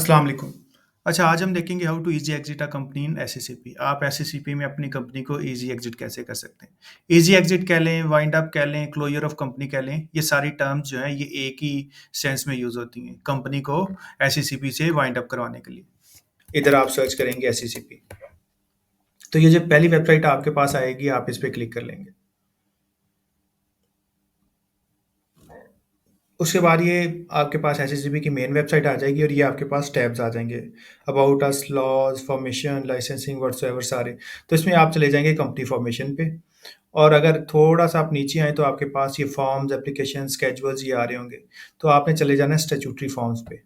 अस्सलाम वालेकुम। अच्छा, आज हम देखेंगे how to easy exit a company in SSCP. आप एसएससीपी में अपनी कंपनी को ईज़ी एग्ज़िट कैसे कर सकते हैं। ईज़ी एग्ज़िट कह लें, वाइंड अप कह लें, क्लोज़र ऑफ कंपनी कह लें, ये सारी टर्म्स जो हैं ये एक ही सेंस में यूज़ होती हैं, कंपनी को एसएससीपी से वाइंड अप करवाने के लिए। इधर आप सर्च करेंगे एसएससीपी, तो ये जो पहली वेबसाइट आपके पास आएगी, आप इस पे क्लिक कर लेंगे। उसके बाद ये आपके पास एसएससीबी की मेन वेबसाइट आ जाएगी और ये आपके पास टैब्स आ जाएँगे। About us, laws, formation, licensing whatsoever सारे। तो इसमें आप चले जाएँगे कंपनी फॉर्मेशन पे और अगर थोड़ा-सा आप नीचे आएँ तो आपके पास ये फॉर्म्स, एप्लीकेशन, स्केड्यूल्स ये आ रहे होंगे। तो आपने चले जाना है स्टैट्यूटरी फॉर्म्स पे।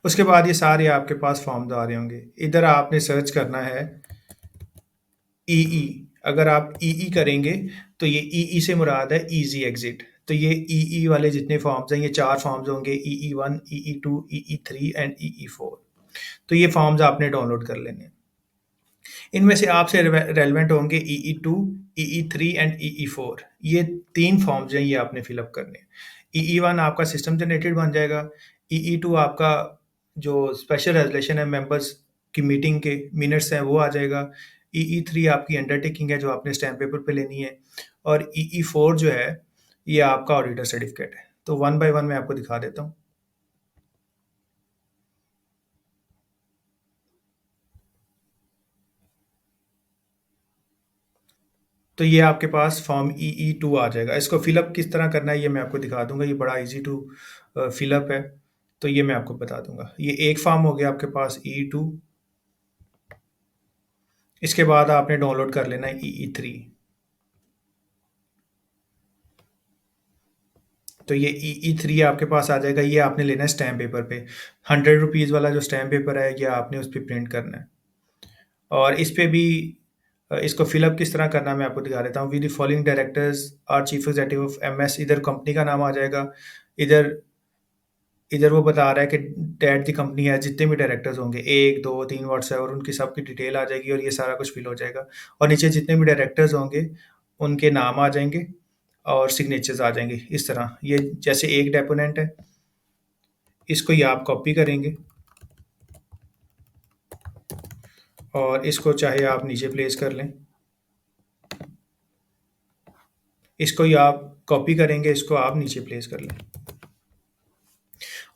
उसके बाद ये सारे आपके पास फॉर्म्स आ रहे होंगे। इधर आपने सर्च करना है ईई। अगर आप ईई करेंगे तो ये ईई से मुराद है ईज़ी एग्ज़िट। तो ये ईई वाले जितने फॉर्म्स हैं, ये 4 फॉर्म्स होंगे EE 1, EE 2, EE 3 and EE 4। तो ये फॉर्म्स आपने डाउनलोड कर लेने हैं। इनमें से आपसे रेलेवेंट होंगे ईई 2, ईई 3 एंड ईई 4। ये 3 फॉर्म्स हैं, ये आपने फिल अप करने हैं। ईई 1 आपका सिस्टम जनरेटेड बन जाएगा। ईई 2 आपका जो स्पेशल रेज़ोल्यूशन है मेंबर्स की मीटिंग के मिनट्स हैं वो आ जाएगा। ईई 3 आपकी अंडरटेकिंग है जो आपने स्टैम्प पेपर पे लेनी है और ईई 4 जो है ये आपका ऑडिटर सर्टिफिकेट है। तो वन बाय वन मैं आपको दिखा देता हूँ। तो ये आपके पास फॉर्म ईई 2 आ जाएगा। इसको फिलअप किस तरह करना है ये मैं आपको दिखा दूँगा। ये बड़ा ईज़ी टू फिलअप है। तो ये मैं आपको बता दूँगा। ये एक फॉर्म हो गया आपके पास ईई 2। इसके बाद आपने डाउनलोड कर लेना है ईई 3। तो ये ईई 3 आपके पास आ जाएगा। ये आपने लेना है स्टैम्प पेपर पे। ₹100 वाला जो स्टैम्प पेपर है ये आपने उस पे प्रिंट करना है। और इस पे भी इसको फिलअप किस तरह करना है मैं आपको दिखा देता हूँ। With the following directors are chief executive of MS. इधर कंपनी का नाम आ जाएगा। इधर इधर वो बता रहा है कि दैट द कंपनी है, जितने भी डायरेक्टर्स होंगे 1, 2, 3 व्हाट्सएवर उनकी सबकी डिटेल आ जाएगी और ये सारा कुछ फिल हो जाएगा। और नीचे जितने भी डायरेक्टर्स होंगे उनके नाम आ जाएँगे और सिग्नेचर्स आ जाएँगे इस तरह। ये जैसे एक डेपोनेंट है, इसको ये आप कॉपी करेंगे और इसको चाहे आप नीचे प्लेस कर लें। इसको ही आप कॉपी करेंगे, इसको आप नीचे प्लेस कर लें।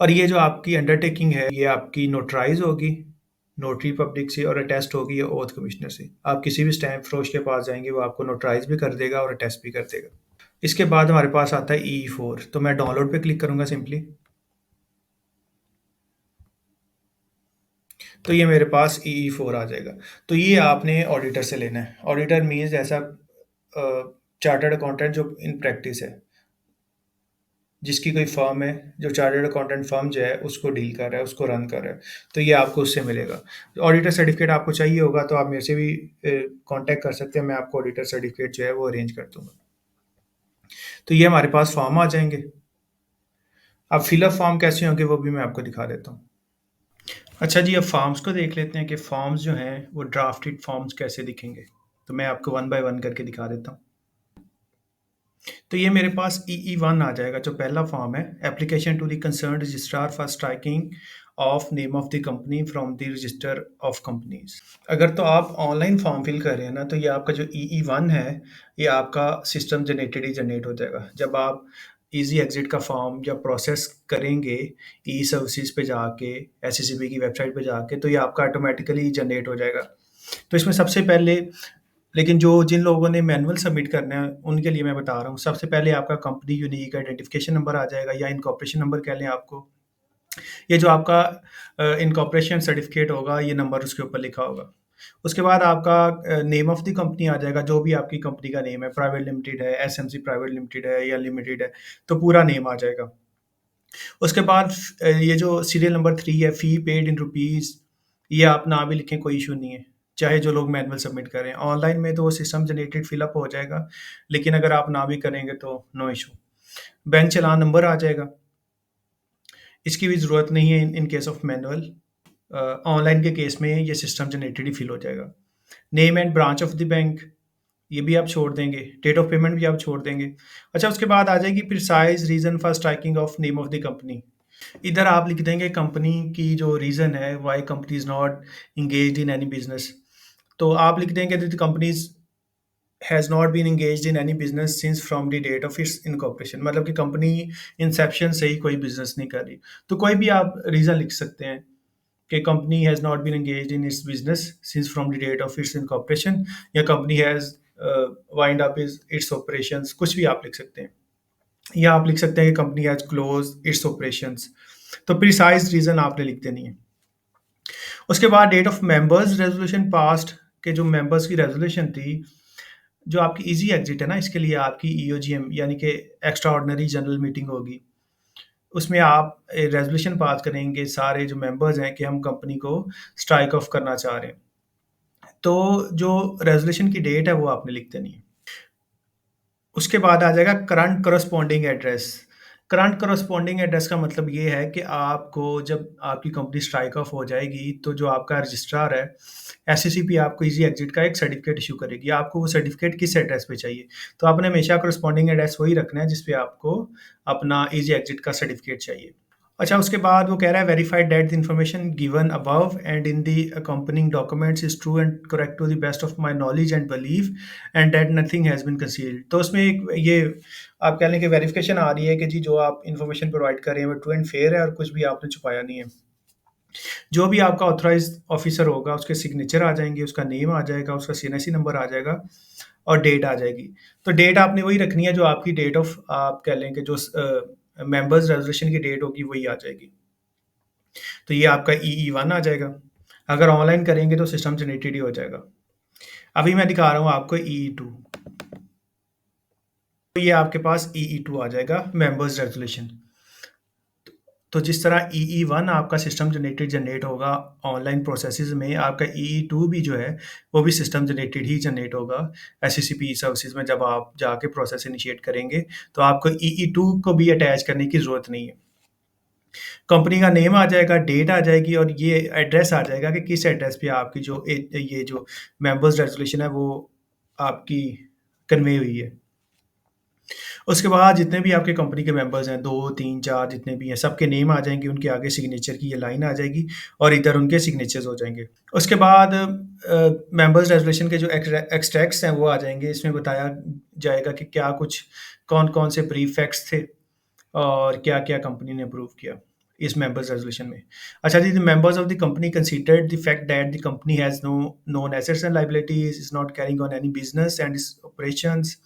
और ये जो आपकी अंडरटेकिंग है, ये आपकी नोटराइज़ होगी, नोटरी पब्लिक से और अटेस्ट होगी या ओथ कमिश्नर से। आप किसी भी स्टैम्प फरोश के पास जाएँगे, वो आपको नोटराइज़ भी कर देगा और अटेस्ट भी कर देगा। इसके बाद हमारे पास आता है ई4। तो मैं डाउनलोड पे क्लिक करूँगा सिंपली। तो ये मेरे पास ई4 आ जाएगा। तो ये आपने ऑडिटर से लेना है। ऑडिटर मीन्स ऐसा चार्टर्ड अकाउंटेंट जो इन प्रैक्टिस है। जिसकी कोई फ़र्म है, जो चार्टर्ड अकाउंटेंट फ़र्म जो है, उसको डील कर रहा है, उसको रन कर रहा है, तो ये आपको उससे मिलेगा। ऑडिटर सर्टिफ़िकेट आपको चाहिए होगा, तो आप मेरे से भी कॉन्टैक्ट कर सकते हैं, मैं आपको ऑडिटर सर्टिफ़िकेट जो है, वो अरेंज कर दूँगा। तो ये हमारे पास फ़ॉर्म आ जाएँगे। अब फिल अप फ़ॉर्म कैसे होंगे, वो भी मैं आपको दिखा देता हूँ। अच्छा जी, अब फ़ॉर्म्स को देख लेते हैं कि फ़ॉर्म्स जो हैं, वो ड्राफ्टेड फ़ॉर्म्स कैसे दिखेंगे। तो मैं आपको वन बाय वन करके दिखा देता हूँ। तो ये मेरे पास EE1 आ जाएगा जो पहला फॉर्म है। Application to the concerned registrar for striking of name of the company from the register of companies. अगर तो आप ऑनलाइन फॉर्म फिल कर रहे हैं ना, तो ये आपका जो EE1 है, ये आपका सिस्टम जनरेटेड ही जनरेट हो जाएगा। जब आप इजी एग्जिट का फॉर्म या प्रोसेस करेंगे ई सर्विसेज पे जाके, एसएससीबी की वेबसाइट पे जाके, तो ये आपका ऑटोमेटिकली जनरेट हो जाएगा। तो इसमें सबसे पहले, लेकिन जो जिन लोगों ने मैनुअल सबमिट करना है, उनके लिए मैं बता रहा हूँ। सबसे पहले आपका कंपनी यूनिक आइडेंटिफिकेशन नंबर आ जाएगा या इनकॉर्पोरेशन नंबर कह लें आपको। ये जो आपका इनकॉर्पोरेशन सर्टिफिकेट होगा, ये नंबर उसके ऊपर लिखा होगा। उसके बाद आपका नेम ऑफ द कंपनी आ जाएगा, जो भी आपकी कंपनी का नेम है, प्राइवेट लिमिटेड है, एसएमसी प्राइवेट लिमिटेड है या लिमिटेड है, तो पूरा नेम आ जाएगा। उसके बाद ये जो सीरियल नंबर 3 है, फ़ी पेड इन रुपीज़, ये आप ना भी लिखें, कोई इश्यू नहीं है। चाहे जो लोग मैनुअल सबमिट करें, ऑनलाइन में तो वो सिस्टम जनरेटेड फिलअप हो जाएगा, लेकिन अगर आप ना भी करेंगे तो नो इश्यू। बैंक चालान नंबर आ जाएगा, इसकी भी ज़रूरत नहीं है इन केस ऑफ मैनुअल। ऑनलाइन के केस में ये सिस्टम जनरेटेड ही फिल हो जाएगा। Name and branch of the bank, ये भी आप छोड़ देंगे, डेट ऑफ पेमेंट भी आप छोड़ देंगे। अच्छा, उसके बाद आ जाएगी precise reason for striking of name of the company. इधर आप लिख देंगे कंपनी की जो रीज़न है, why company is not engaged in any business. तो आप लिख देंगे that the companies has not been engaged in any business since from the date of its incorporation, मतलब कि कंपनी इंसेप्शन से ही कोई बिज़नेस नहीं कर रही। तो कोई भी आप रीज़न लिख सकते हैं कि company has not been engaged in its business since from the date of its incorporation, या company has wind up its operations, कुछ भी आप लिख सकते हैं। या आप लिख सकते हैं कि company has close its operations. तो प्रिसाइज रीज़न आपने लिख देनी है। उसके बाद date of members resolution passed, के जो मेंबर्स की रेजोल्यूशन थी, जो आपकी इजी एग्जिट है ना, इसके लिए आपकी ईओजीएम यानी कि एक्स्ट्रा ऑर्डिनरी जनरल मीटिंग होगी। उसमें आप रेजोल्यूशन पास करेंगे सारे जो मेंबर्स हैं कि हम कंपनी को स्ट्राइक ऑफ करना चाह रहे हैं। तो जो रेजोल्यूशन की डेट है वो आपने लिख देनी है। उसके बाद आ जाएगा current corresponding address. Current corresponding address का मतलब ये है कि आपको जब आपकी कंपनी स्ट्राइक ऑफ हो जाएगी, तो जो आपका रजिस्ट्रार है, एससीसीपी आपको इजी एग्जिट का एक सर्टिफिकेट इशू करेगी। आपको वो सर्टिफिकेट किस एड्रेस पे चाहिए? तो आपने हमेशा करस्पॉन्डिंग एड्रेस वही रखना है जिस पे आपको अपना इजी एग्जिट का सर्टिफिकेट चाहिए। अच्छा, उसके बाद वो कह रहा है verified that the information given above and in the accompanying documents is true and correct to the best of my knowledge and belief and that nothing has been concealed. तो उसमें एक ये आप कह लें कि वेरिफिकेशन आ रही है कि जी जो आप इन्फॉर्मेशन प्रोवाइड कर रहे हैं वो ट्रू एंड फेयर है और कुछ भी आपने छुपाया नहीं है। जो भी आपका ऑथराइज्ड ऑफिसर होगा उसके सिग्नेचर आ जाएंगे, उसका नेम आ जाएगा, उसका सीएनएससी नंबर आ जाएगा और डेट आ जाएगी। तो डेट आपने वही रखनी है जो आपकी डेट ऑफ, आप कह लें कि जो मेंबर्स रेजोल्यूशन की डेट होगी वही आ जाएगी। तो ये आपका EE1 आ जाएगा। अगर ऑनलाइन करेंगे तो सिस्टम जनरेटेड ही हो जाएगा। अभी मैं दिखा रहा हूँ आपको EE2। तो ये आपके पास EE2 आ जाएगा, मेंबर्स रेजोल्यूशन। तो जिस तरह EE1 आपका सिस्टम जनरेट होगा ऑनलाइन प्रोसेसेस में, आपका EE2 भी जो है वो भी सिस्टम जनरेटेड ही जनरेट होगा एससीसीपी सर्विसेज में। जब आप जाके प्रोसेस इनिशिएट करेंगे तो आपको EE2 को भी अटैच करने की ज़रूरत नहीं है। कंपनी का नेम आ जाएगा, डेट आ जाएगी और ये एड्रेस आ जाएगा कि किस एड्रेस पे आपकी जो ये जो मेंबर्स रेजोल्यूशन है वो आपकी कन्वे हुई है। उसके बाद जितने भी आपके कंपनी के मेंबर्स हैं, 2, 3, 4 जितने भी हैं, सबके नेम आ जाएँगे, उनके आगे सिग्नेचर की ये लाइन आ जाएगी और इधर उनके सिग्नेचर्स हो जाएँगे। उसके बाद मेंबर्स रेजोल्यूशन के जो एक्सट्रैक्ट्स हैं वो आ जाएँगे। इसमें बताया जाएगा कि क्या कुछ कौन-कौन से प्रीफैक्ट्स थे और क्या-क्या कंपनी ने अप्रूव किया इस मेंबर्स रेजोल्यूशन में। अच्छा जी, the members of the company considered the fact that the company has no known assets and liabilities, is not carrying on any business and its operations,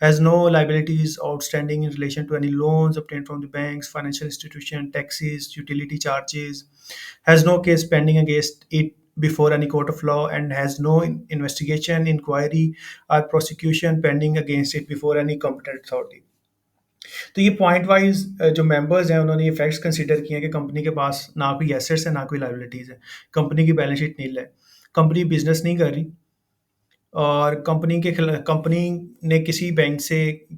has no liabilities outstanding in relation to any loans obtained from the banks, financial institution, taxes, utility charges, has no case pending against it before any court of law, and has no investigation, inquiry, or prosecution pending against it before any competent authority. तो ये point wise जो members हैं उन्होंने ये facts consider किए हैं कि company के पास ना कोई एसेट्स है ना कोई लायबिलिटीज़ है, कंपनी की बैलेंस शीट नील है, कंपनी बिजनेस नहीं कर रही और कंपनी ने किसी बैंक से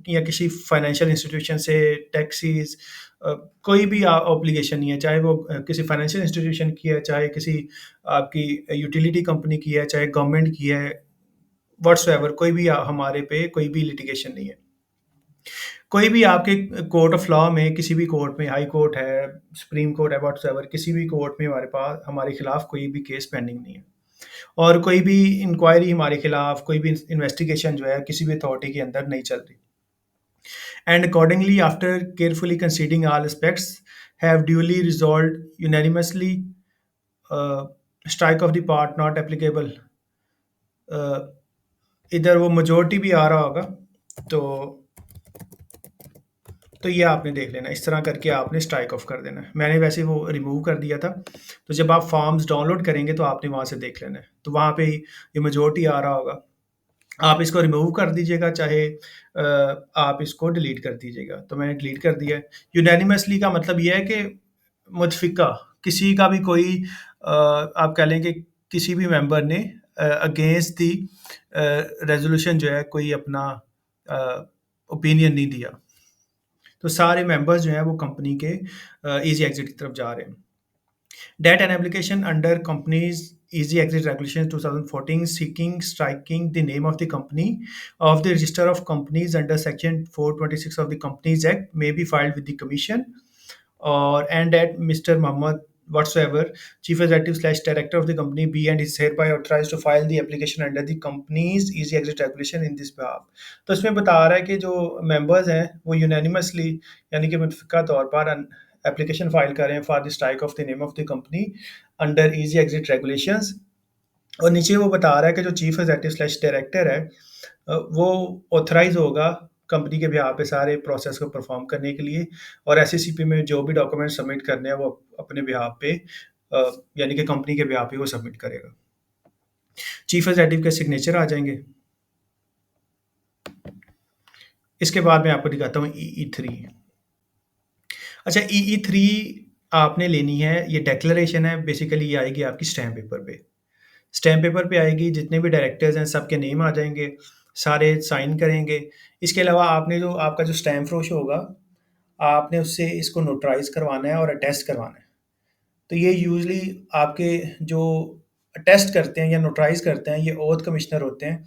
या किसी फाइनेंशियल इंस्टीट्यूशन से टैक्सेस, कोई भी ऑब्लिगेशन नहीं है, चाहे वो किसी फाइनेंशियल इंस्टीट्यूशन की है, चाहे किसी आपकी यूटिलिटी कंपनी की है, चाहे गवर्नमेंट की है, व्हाट्सएवर कोई भी हमारे पे कोई भी लिटिगेशन नहीं है। कोई भी आपके कोर्ट ऑफ लॉ में, किसी भी कोर्ट में, हाई कोर्ट है, सुप्रीम कोर्ट है, व्हाट्सएवर किसी भी कोर्ट में हमारे पास हमारे खिलाफ कोई भी केस पेंडिंग नहीं है और कोई भी इंक्वायरी हमारे खिलाफ, कोई भी इन्वेस्टिगेशन जो है किसी भी अथॉरिटी के अंदर नहीं चल रही। And accordingly after carefully considering all aspects have duly resolved unanimously strike off the part not applicable. इधर वो मेजोरिटी भी आ रहा होगा, तो ये आपने देख लेना, इस तरह करके आपने स्ट्राइक ऑफ कर देना है। मैंने वैसे वो रिमूव कर दिया था, तो जब आप फॉर्म्स डाउनलोड करेंगे तो आपने वहाँ से देख लेना है, तो वहाँ पे ये मेजोरिटी आ रहा होगा। आप इसको रिमूव कर दीजिएगा, चाहे आप इसको डिलीट कर दीजिएगा। तो मैंने डिलीट कर दिया है। यूनानिमसली का मतलब ये है कि मुतफिका किसी का भी कोई आप कह लें कि किसी भी मेंबर ने अगेंस्ट दी रेजोल्यूशन जो है कोई अपना ओपिनियन नहीं दिया। तो सारे मेंबर्स जो हैं वो कंपनी के ईजी एग्जिट की तरफ जा रहे हैं। That an application under company's Easy Exit Regulations 2014 seeking striking the name of the company of the register of companies under section 426 of the Companies Act may be filed with the commission, or and that Mr. Muhammad whatsoever, chief executive slash director of the company be and is hereby authorized to file the application under the company's easy exit regulation in this behalf. तो इसमें बता रहा है कि जो members हैं वो unanimously यानी कि मुतफिका तौर पर एप्लीकेशन फाइल करें for the strike off the name of the company under easy exit regulations. और नीचे वो बता रहा है कि जो चीफ एग्जेक्टिव स्लैश डायरेक्टर है वो ऑथराइज होगा कंपनी के बिहाफ पे सारे प्रोसेस को परफॉर्म करने के लिए, और एससीसीपी में जो भी डॉक्यूमेंट सबमिट करने हैं वो अपने बिहाफ पे यानी कि कंपनी के बिहाफ पे वो सबमिट करेगा। चीफ एग्जेक्टिव के सिग्नेचर आ जाएंगे। इसके बाद मैं आपको दिखाता हूँ ई3। अच्छा, ई3 आपने लेनी है, ये डेक्लेरेशन है, बेसिकली ये आएगी आपकी स्टैम्प पेपर पे। स्टैम्प पेपर पे आएगी, जितने भी डायरेक्टर्स हैं सबके नेम आ जाएंगे, सारे साइन करेंगे। इसके अलावा आपने जो आपका जो स्टैम्प फ्रोश होगा, आपने उससे इसको नोटराइज करवाना है और अटेस्ट करवाना है। तो ये यूजली आपके जो अटेस्ट करते हैं या नोटराइज करते हैं ये ओथ कमिश्नर होते हैं।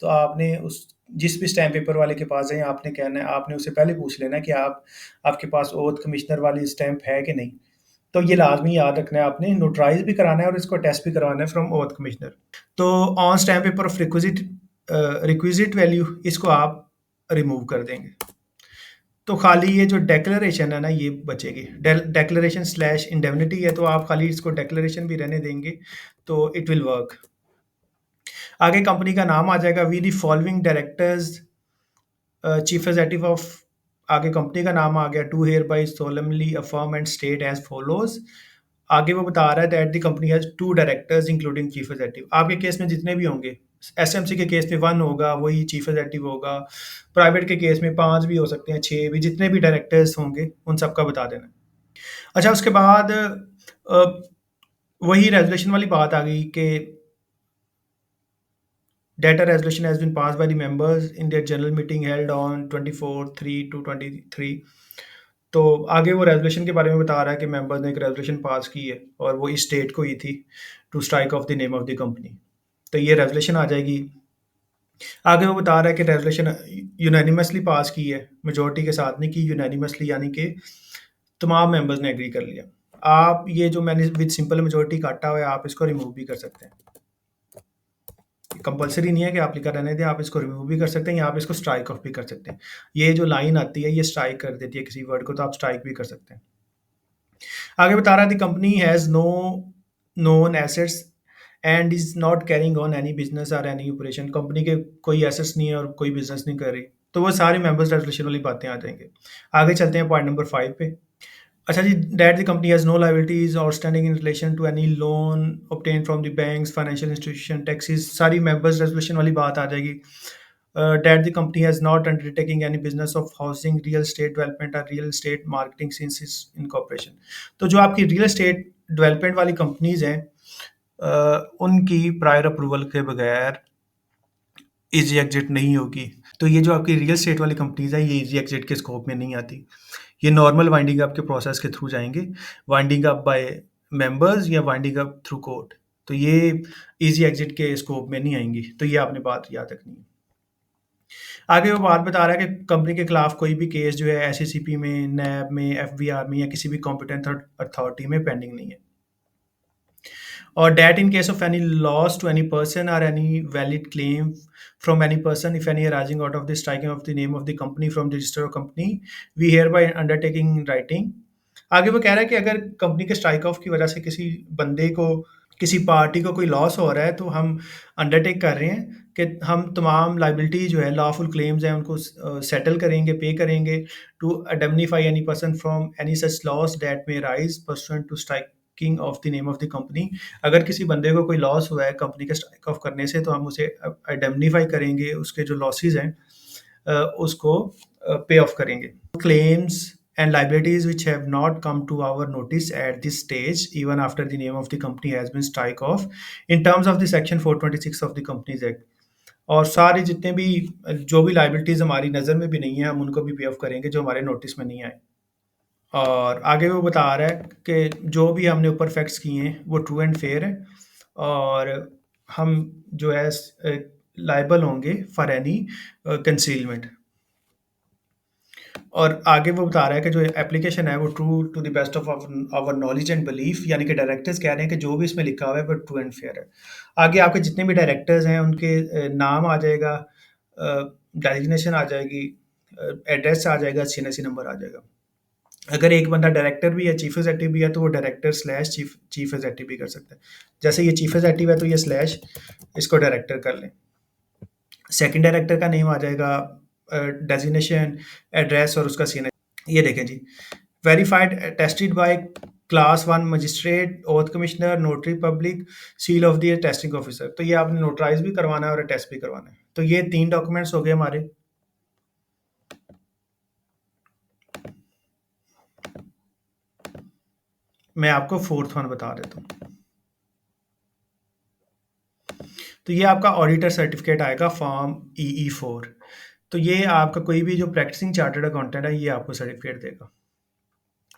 तो आपने उस जिस भी स्टैम्प पेपर वाले के पास है आपने कहना है, आपने उससे पहले पूछ लेना है कि आपके पास ओथ कमिश्नर वाली स्टैम्प है कि नहीं। तो ये लाजमी याद रखना है, आपने नोटराइज भी कराना है और इसको टेस्ट भी करवाना है फ्रॉम ओथ कमिश्नर। तो on stamp paper of requisite value इसको आप रिमूव कर देंगे। तो खाली ये जो डेक्लेरेशन है ना ये बचेगी, डेक्लेरेशन स्लैश इंडेमनिटी है, तो आप खाली इसको डेक्लेरेशन भी रहने देंगे तो इट विल वर्क। आगे कंपनी का नाम आ जाएगा, we the following directors chief executive of, आगे कंपनी का नाम आ गया, to hereby solemnly affirm and state as follows. आगे वो बता रहा है that the company has 2 directors including chief executive. आपके केस में जितने भी होंगे, एसएमसी के केस में 1 होगा, वही चीफ एग्जेक्टिव होगा। प्राइवेट के केस में 5 भी हो सकते हैं, 6 भी, जितने भी डायरेक्टर्स होंगे उन सबका बता देना। अच्छा, उसके बाद वही रेजोल्यूशन वाली बात आ गई कि data resolution has been passed by the members in their general meeting held on 24/3/2023। तो आगे वो रेजोल्यूशन के बारे में बता रहा है कि मेंबर्स ने एक रेजोल्यूशन पास की है और वो इस स्टेट को ही थी, to strike off the name of the company. तो ये रेजोल्यूशन आ जाएगी। आगे वो बता रहा है कि रेजोल्यूशन यूनानिमसली पास की है, मेजोरिटी के साथ नहीं की, यूनानिमसली यानी कि तमाम मेंबर्स ने एग्री कर लिया। आप ये जो मैंने विद सिंपल मेजोरिटी काटा हुआ है आप इसको रिमूव भी कर सकते हैं, कंपलसरी नहीं है कि आप लिखा रहने दें, आप इसको रिमूव भी कर सकते हैं या आप इसको स्ट्राइक ऑफ भी कर सकते हैं। ये जो लाइन आती है ये स्ट्राइक कर देती है किसी वर्ड को, तो आप स्ट्राइक भी कर सकते हैं। आगे बता रहा है the company has no known assets and is not carrying on any business और एनी ऑपरेशन। कंपनी के कोई एसेट्स नहीं है और कोई बिजनेस नहीं कर रही, तो वो सारी मेंबर्स रेजोल्यूशन वाली बातें आ जाएंगे। आगे चलते हैं पॉइंट नंबर 5 पे। अच्छा जी, that the company has no liabilities outstanding in relation to any loan obtain from the banks, financial institution, taxes, सारी मेंबर्स रेजोल्यूशन वाली बात आ जाएगी। That the company has not undertaking any business of housing, real estate development और real estate marketing since is incorporation. तो जो आपकी real estate development वाली कंपनीज हैं उनकी प्रायर अप्रूवल के बगैर इजी एग्जिट नहीं होगी। तो ये जो आपकी रियल एस्टेट वाली कंपनीज है ये इजी एग्जिट के स्कोप में नहीं आती, ये नॉर्मल वाइंडिंग अप के प्रोसेस के थ्रू जाएंगे, वाइंडिंग अप बाय मेंबर्स या वाइंडिंग अप थ्रू कोर्ट। तो ये इजी एग्जिट के स्कोप में नहीं आएंगी, तो ये आपने बात याद रखनी है। आगे वो बात बता रहा है कि कंपनी के खिलाफ कोई भी केस जो है एससीसीपी में, नैब में, एफबीआर में या किसी भी कॉम्पिटेंट अथॉरिटी में पेंडिंग नहीं है। or that in case of any loss to any person or any valid claim from any person, if any arising out of the striking of the name of the company from the register of company, we hereby undertaking in writing। आगे वो कह रहा है कि अगर company के strike off की वजह से किसी बंदे को, किसी पार्टी को कोई लॉस हो रहा है, तो हम अंडरटेक कर रहे हैं कि हम तमाम लाइबिलिटी जो है, लॉफुल क्लेम्स हैं, उनको सेटल करेंगे, पे करेंगे to indemnify any person from any such loss that may rise pursuant to striking of the name of the company. अगर किसी बंदे को कोई लॉस हुआ है कंपनी के स्ट्राइक ऑफ करने से, तो हम उसे इंडेमनीफाई करेंगे, उसके जो लॉसेस हैं उसको पे ऑफ करेंगे। Claims and liabilities which have not come to our notice at this stage even after the name of the company has been strike off in terms of the section 426 of the Companies Act। और सारी जितने भी जो भी liabilities हमारी नज़र में भी नहीं है हम उनको भी पे ऑफ करेंगे जो हमारे नोटिस में नहीं आए। और आगे वो बता रहा है कि जो भी हमने ऊपर फैक्ट्स किए हैं वो ट्रू एंड फेयर है, और हम जो है लाइबल होंगे फॉर एनी कंसीलमेंट। और आगे वो बता रहा है कि जो एप्लीकेशन है वो true to the best of our knowledge and belief, यानी कि डायरेक्टर्स कह रहे हैं कि जो भी इसमें लिखा हुआ है वो ट्रू एंड फेयर है। आगे आपके जितने भी डायरेक्टर्स हैं उनके नाम आ जाएगा, डेजिग्नेशन आ जाएगी, एड्रेस आ जाएगा, सीएनएसी नंबर आ जाएगा। अगर एक बंदा डायरेक्टर भी है, चीफ एग्जेक्टिव भी है, तो वो director slash chief chief executive भी कर सकता है। जैसे ये चीफ एग्जेक्टिव है तो ये स्लैश इसको डायरेक्टर कर लें। सेकंड डायरेक्टर का नेम आ जाएगा, डेजिग्नेशन, एड्रेस और उसका सीन। ये देखें जी, verified tested by class one magistrate, oath commissioner, notary public, seal of the testing officer. तो ये आपने नोटराइज भी करवाना है और टेस्ट भी करवाना है। तो ये 3 डॉक्यूमेंट्स हो गए हमारे। मैं आपको फोर्थ वन बता देता हूँ। तो ये आपका ऑडिटर सर्टिफिकेट आएगा फॉर्म EE4। तो ये आपका कोई भी जो प्रैक्टिसिंग चार्टर्ड अकाउंटेंट है ये आपको सर्टिफिकेट देगा।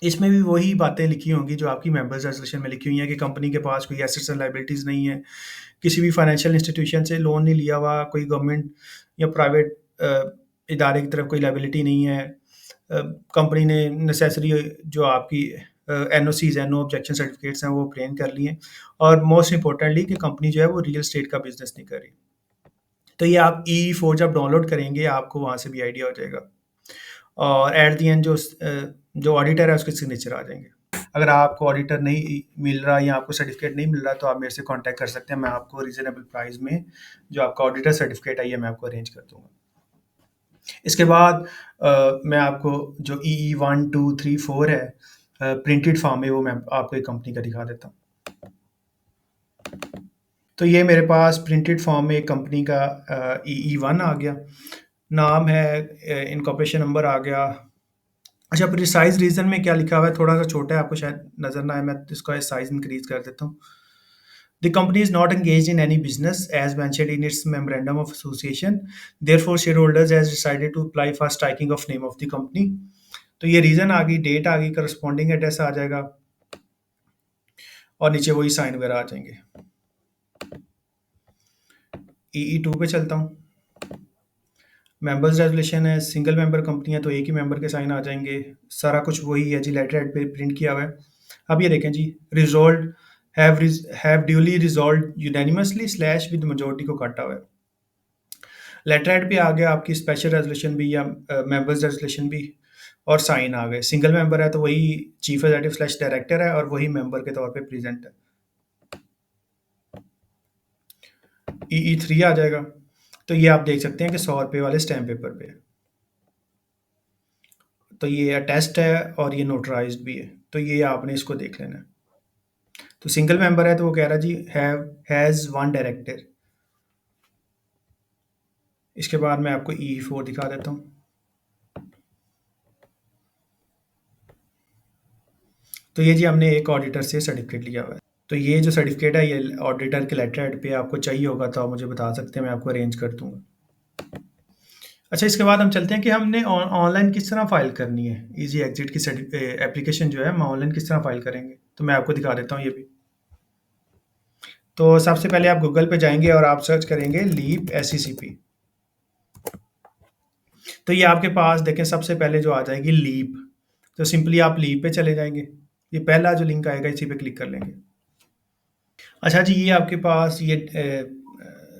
इसमें भी वही बातें लिखी होंगी जो आपकी मेंबर्स रेजोल्यूशन में लिखी हुई हैं कि कंपनी के पास कोई एसेट्स एंड लायबिलिटीज़ नहीं है, किसी भी फाइनेंशियल इंस्टीट्यूशन से लोन नहीं लिया हुआ, कोई गवर्नमेंट या प्राइवेट इदारे की तरफ कोई लायबिलिटी नहीं है। कंपनी ने नेसेसरी जो आपकी एनओसीज हैं, नो ऑब्जेक्शन सर्टिफिकेट्स हैं, वो obtain कर लिए। और मोस्ट इंपॉर्टेंटली कि कंपनी जो है वो रियल एस्टेट का बिजनेस नहीं कर रही। तो ये आप E4 जब डाउनलोड करेंगे आपको वहाँ से भी आइडिया हो जाएगा। और एट द एंड जो ऑडिटर है उसके सिग्नेचर आ जाएंगे। अगर आपको ऑडिटर नहीं मिल रहा या आपको सर्टिफिकेट नहीं मिल रहा तो आप मेरे से कांटेक्ट कर सकते हैं। मैं आपको रीजनेबल प्राइस में जो आपका ऑडिटर सर्टिफिकेट है ये मैं आपको अरेंज कर दूंगा। इसके बाद मैं आपको जो EE1 2 3 4 है प्रिंटेड फॉर्म में, वो मैं आपको एक कंपनी का दिखा देता हूँ। तो ये मेरे पास प्रिंटेड फॉर्म में एक कंपनी का EE1 आ गया, नाम है, इनकॉर्पोरेशन नंबर आ गया। अच्छा, प्रिसाइज रीजन में क्या लिखा हुआ है, थोड़ा सा छोटा है, आपको शायद नजर ना आए, मैं इसका साइज इंक्रीज कर देता हूँ। The company is not engaged in any business as mentioned in its memorandum of association. Therefore, shareholders has decided to apply for striking of name of the company. तो ये रीजन आ गई, date आ गई, corresponding address आ जाएगा और नीचे वही sign वगैरह आ जाएंगे। EE2 पे चलता हूँ। मेंबर्स रेजोल्यूशन है, सिंगल मेंबर कंपनी है तो एक ही मेंबर के साइन आ जाएंगे। सारा कुछ वही है जी, लेटर हेड पे प्रिंट किया हुआ है। अब ये देखें जी, resolve have duly resolve unanimously slash with majority को काटा हुआ है। लेटर हेड पे आ गया आपकी स्पेशल रेजोल्यूशन भी या मेंबर्स रेजोल्यूशन भी, और साइन आ गए। सिंगल मेंबर है तो वही चीफ एग्जीक्यूटिव स्लैश डायरेक्टर है और वही मेंबर के तौर पे प्रेजेंट है। EE3 आ जाएगा। तो ये आप देख सकते हैं कि 100 रुपये वाले स्टैम्प पेपर पे है। तो ये अटेस्ट है और ये नोटराइज्ड भी है। तो ये आपने इसको देख लेना है। तो सिंगल मेंबर है तो वो कह रहा है जी हैज़ वन डायरेक्टर। इसके बाद मैं आपको EE4 दिखा देता हूँ। तो ये जी हमने एक ऑडिटर से सर्टिफिकेट लिया हुआ है। तो ये जो सर्टिफिकेट है ये ऑडिटर के लेटर हेड पे आपको चाहिए होगा तो आप मुझे बता सकते हैं, मैं आपको अरेंज कर दूंगा। अच्छा, इसके बाद हम चलते हैं कि हमने ऑनलाइन किस तरह फाइल करनी है। इजी एग्जिट की एप्लीकेशन जो है हम ऑनलाइन किस तरह फाइल करेंगे, तो मैं आपको दिखा देता हूँ ये भी। तो सबसे पहले आप गूगल पे जाएंगे और आप सर्च करेंगे लीप SECP। तो ये आपके पास देखें सबसे पहले जो आ जाएगी लीप। तो सिंपली आप लीप पे चले जाएंगे, ये पहला जो लिंक आएगा इसी पे क्लिक कर लेंगे। अच्छा जी, ये आपके पास ये